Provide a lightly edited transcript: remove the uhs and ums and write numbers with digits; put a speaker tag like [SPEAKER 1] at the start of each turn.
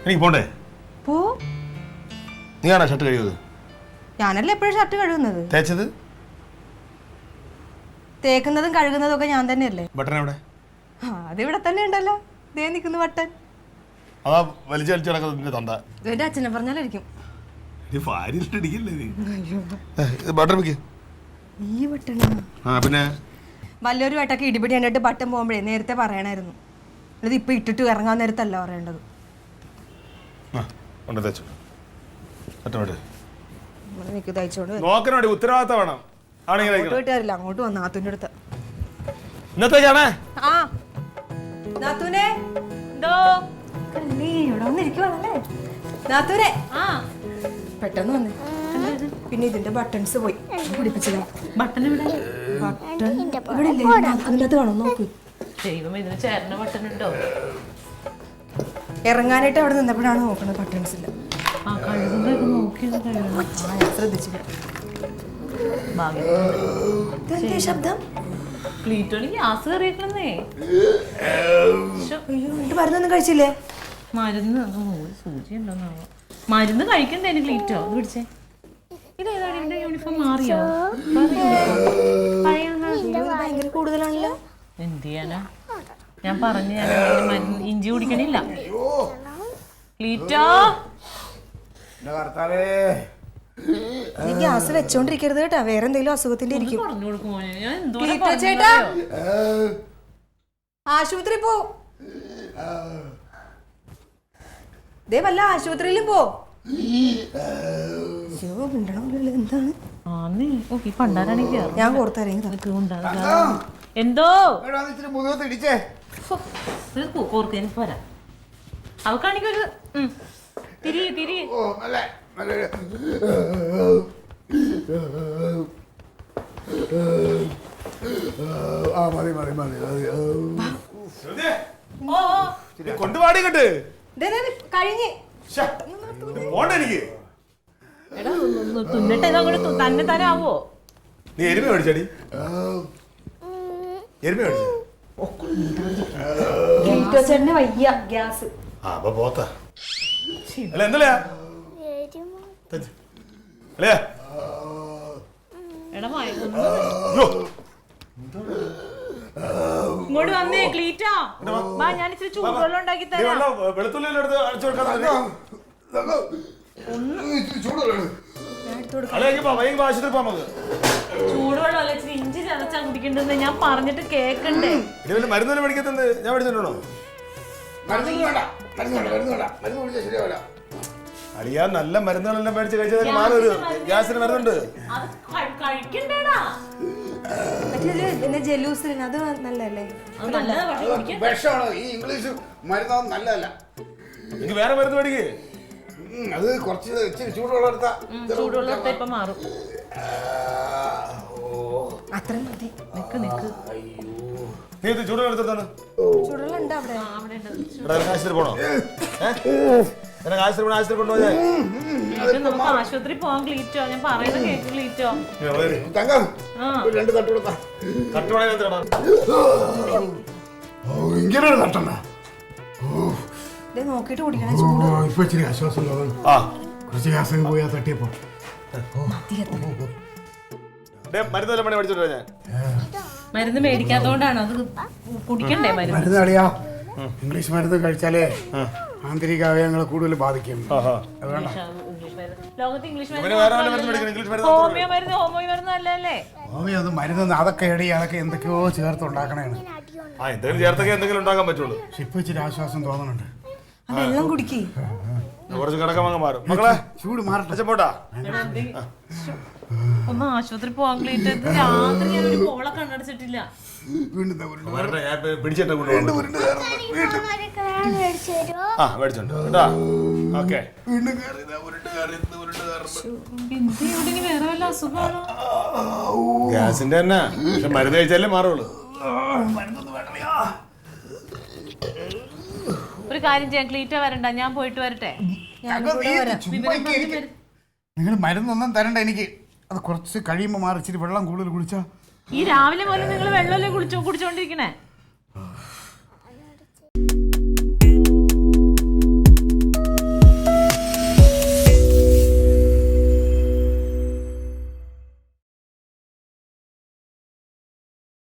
[SPEAKER 1] എനിക്ക് പോണ്ടേ? നീയാണോ ഷർട്ട് കഴിയുന്നത്?
[SPEAKER 2] ഞാനല്ലേ എപ്പോഴും ഷർട്ട് കഴുകുന്നത്.
[SPEAKER 1] തേച്ചത്
[SPEAKER 2] തേക്കുന്നതും കഴുകുന്നതും ഒക്കെ ഞാൻ തന്നെയല്ലേ.
[SPEAKER 1] ബട്ടൺ എവിടെ?
[SPEAKER 2] അതിവിടെ തന്നെ ഉണ്ടല്ലോ. ദേ നിൽക്കുന്നു ബട്ടൺ.
[SPEAKER 1] അതാ വലിച്ചു വലിച്ചു കിടക്കുന്നതിന്റെ തന്ത.
[SPEAKER 2] എന്റെ അച്ഛനെ പറഞ്ഞാലായിരിക്കും.
[SPEAKER 1] ബട്ടൺ വെക്ക്.
[SPEAKER 2] ഈ ബട്ടൺ
[SPEAKER 1] പിന്നെ
[SPEAKER 2] വല്ലൊരു വട്ടൊക്കെ ഇടിപിടി കണ്ടിട്ട് ബട്ടൺ പോകുമ്പോഴേ നേരത്തെ പറയണായിരുന്നു. അത് ഇപ്പൊ ഇട്ടിട്ട് ഇറങ്ങാൻ നേരത്തല്ല പറയേണ്ടത്.
[SPEAKER 1] ഉത്തരവാദിത്തം വേണം.
[SPEAKER 2] അങ്ങോട്ട് വന്ന നാത്തൂന്റെ അടുത്ത്. പെട്ടെന്ന് വന്നേ. പിന്നെ ഇതിന്റെ ബട്ടൺസ് പോയി. പിടിപ്പിച്ചതാ. ബട്ടൺ ഇവിടെ കാണും. നോക്ക്. ഇറങ്ങാനായിട്ട് അവിടെ നിന്നപ്പോഴാണ് നോക്കണത്. ബട്ടൺസ് ഇല്ല. ശ്രദ്ധിച്ചില്ല. ശബ്ദം മരുന്നൊന്നും കഴിച്ചില്ലേ?
[SPEAKER 3] മരുന്ന് സൂചി ഉണ്ടോന്നാവോ? മരുന്ന് കഴിക്കണ്ടേ ക്ലീറ്റോ? ഇത് പിടിച്ചേ. ഇതേതാണ് എന്റെ യൂണിഫോം മാറിയോ?
[SPEAKER 2] ഭയങ്കര കൂടുതലാണല്ലോ.
[SPEAKER 3] എന്ത് ചെയ്യാനാ? ഞാൻ പറഞ്ഞു മരുന്ന് ഇഞ്ചി കുടിക്കണില്ല. ക്ലീറ്റോ
[SPEAKER 2] ഗ്യാസ് വെച്ചോണ്ടിരിക്കരുത് കേട്ടാ. വേറെ എന്തെങ്കിലും അസുഖത്തിന്റെ ഇരിക്കും. ആശുപത്രി പോ. ദേ വല്ല ആശുപത്രിയിലും പോ. എന്താണ് ഞാൻ കോർത്തറിയ
[SPEAKER 3] എന്തോ പോരാ. അവക്കാണിക്കൊരു തിരി തിരി.
[SPEAKER 1] കൊണ്ടുപാടി കണ്ട്
[SPEAKER 2] കഴിഞ്ഞ്
[SPEAKER 3] തുന്നിട്ട് തന്നെ തരാവോ?
[SPEAKER 1] നീ എരുമ മേടിച്ചടി. എരുമ
[SPEAKER 2] മേടിച്ചു വയ്യ ഗ്യാസ്.
[SPEAKER 1] പോത്ത എന്തല്ലേ
[SPEAKER 3] ഇങ്ങോട്ട് വന്നേ ക്ലീറ്റാ. ഞാൻ ഇച്ചിരി ചൂടുവെള്ളം ഉണ്ടാക്കി തരാം.
[SPEAKER 1] വെളുത്തുള്ളി അടിച്ചു കൊടുക്കാൻ.
[SPEAKER 3] ചൂടുവെള്ളം അല്ല ഇച്ചിരി ഇഞ്ചി ചതച്ചാ കുടിക്കണ്ടെന്ന് ഞാൻ പറഞ്ഞിട്ട് കേക്കണ്ടേ?
[SPEAKER 1] മരുന്ന് മേടിക്കത്തുണ്ട്. ഞാൻ മേടിച്ചിട്ടുണ്ടോ? അളിയാ നല്ല മരുന്നുകളെല്ലാം മേടിച്ച് കഴിച്ചാൽ മാറൊരു ഗ്യാസിന് മരുന്നുണ്ട്.
[SPEAKER 2] ജലൂസിന് അത് നല്ലല്ലേ?
[SPEAKER 4] വിഷമാണ് ഈ ഇംഗ്ലീഷ് മരുന്ന്. നല്ലതല്ല.
[SPEAKER 1] എനിക്ക് വേറെ മരുന്ന് മേടിക്കേ.
[SPEAKER 4] അത് കുറച്ച് ഇച്ചിരി ചൂടുവെള്ളം എടുത്താ
[SPEAKER 3] ഇപ്പൊ മാറും.
[SPEAKER 2] അത്ര മതി.
[SPEAKER 1] നീ ചൂടുവെള്ളം എടുത്താണ്.
[SPEAKER 2] ചൂടുവെള്ളം ഉണ്ട് അവിടെ.
[SPEAKER 1] ആശുപത്രി പോണോ? ആശുപത്രി കൊണ്ടുപോയാ
[SPEAKER 3] നമുക്ക് ആശുപത്രി പോവാൻ ക്ലീറ്റോ. ഞാൻ പറയുന്നത് കേക്ക് ക്ലീറ്റോ.
[SPEAKER 4] രണ്ട് തട്ട് കൊടുത്താ ഇങ്ങനെ തട്ടണ്ട.
[SPEAKER 2] നോക്കിട്ട് കുടിക്കണം. ചൂട്
[SPEAKER 4] ഇപ്പൊ ഇച്ചിരി ആശ്വാസം കുറച്ച് ഗ്യാസ് പോയാ തട്ടിയപ്പോ
[SPEAKER 3] മരുന്ന് മേടിക്കാത്തോണ്ടാണ് അത് കുടിക്കണ്ടേ?
[SPEAKER 4] മരുന്ന് കളിയാ. ഇംഗ്ലീഷ് മരുന്ന് കഴിച്ചാലേ ആന്തരിക അവയവങ്ങളെ കൂടുതൽ ബാധിക്കും.
[SPEAKER 3] ലോകത്ത് ഇംഗ്ലീഷ് ഹോമിയോ മരുന്ന് അല്ലല്ലേ?
[SPEAKER 4] ഹോമിയോ ഒന്നും മരുന്ന് അതൊക്കെ എടി അതൊക്കെ എന്തൊക്കെയോ ചേർത്തുണ്ടാക്കണേണ്.
[SPEAKER 1] എന്തെങ്കിലും ഉണ്ടാക്കാൻ പറ്റുള്ളൂ.
[SPEAKER 4] ഇപ്പൊ ഇച്ചിരി ആശ്വാസം തോന്നുന്നുണ്ട്.
[SPEAKER 2] വെള്ളം കുടിക്കേ.
[SPEAKER 1] കുറച്ച് കിടക്കമങ്ങ് മാറും. മക്കളെ
[SPEAKER 4] ചൂട് മാറട്ടെ.
[SPEAKER 1] പോട്ടാ.
[SPEAKER 3] ഒന്ന് ആശുപത്രി പോവാൻ ക്ലീറ്റ്. രാത്രി ഞാനൊരു പോളെ കണ്ണടച്ചിട്ടില്ല.
[SPEAKER 1] പിടിച്ചിട്ട്
[SPEAKER 3] വേറെ വല്ല അസുഖമാണോ?
[SPEAKER 1] ഗ്യാസിന്റെ തന്നെ. പക്ഷെ മരുന്ന് കഴിച്ചാലേ മാറുള്ളൂ.
[SPEAKER 3] ഒരു കാര്യം ചെയ്യാൻ ക്ലീറ്റ വരണ്ട. ഞാൻ പോയിട്ട് വരട്ടെ.
[SPEAKER 4] നിങ്ങൾ മരുന്നൊന്നും തരണ്ട എനിക്ക്. അത് കുറച്ച് കഴിയുമ്പോൾ മാറി ഇച്ചിരി വെള്ളം കൂടുതൽ കുടിച്ചാ
[SPEAKER 3] ഈ രാവിലെ പോലെ നിങ്ങൾ വെള്ളമല്ലേ കുടിച്ചോണ്ടിരിക്കണേ?